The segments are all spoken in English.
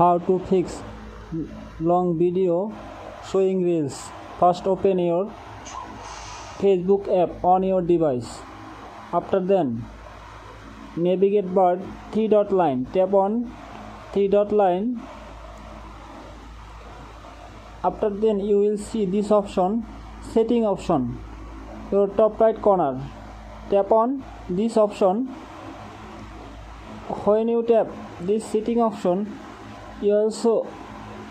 How to fix long video showing reels. First open your Facebook app on your device. After then navigate bar 3-dot line. Tap on 3-dot line. After then you will see this option, setting option, your top right corner. Tap on this option. When you tap this setting option, you also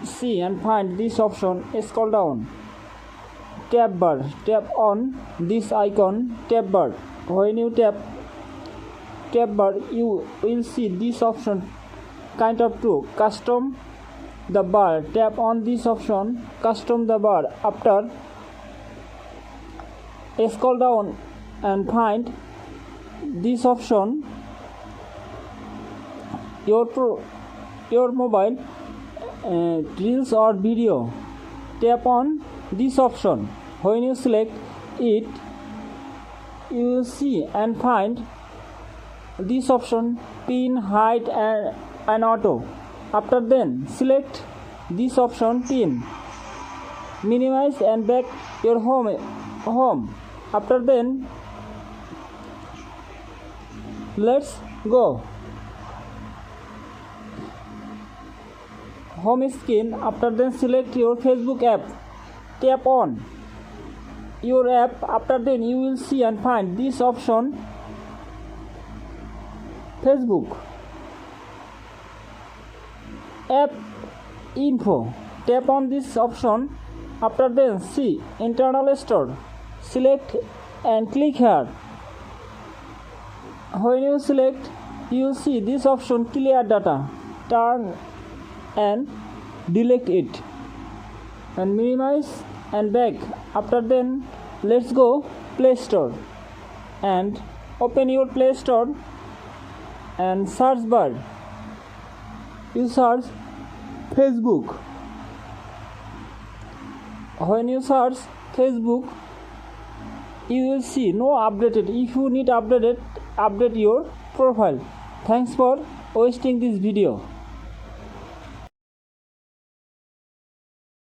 see and find this option. Scroll down, tab bar, tap on this icon, tab bar. When you tap tab bar, you will see this option, kind of to custom the bar. Tap on this option, custom the bar. After scroll down and find this option, your mobile reels or video. Tap on this option. When you select it, you will see and find this option, pin, hide and auto. After then select this option, pin, minimize and back your home. After then let's go home screen. After then select your Facebook app, tap on your app. After then you will see and find this option, Facebook app info. Tap on this option. After then see internal store, select and click here. When you select, you will see this option, clear data. Turn and delete it and minimize and back. After then let's go Play Store and open your Play Store and search bar you search Facebook. When you search Facebook, you will see no updated. If you need update your profile. Thanks for watching this video.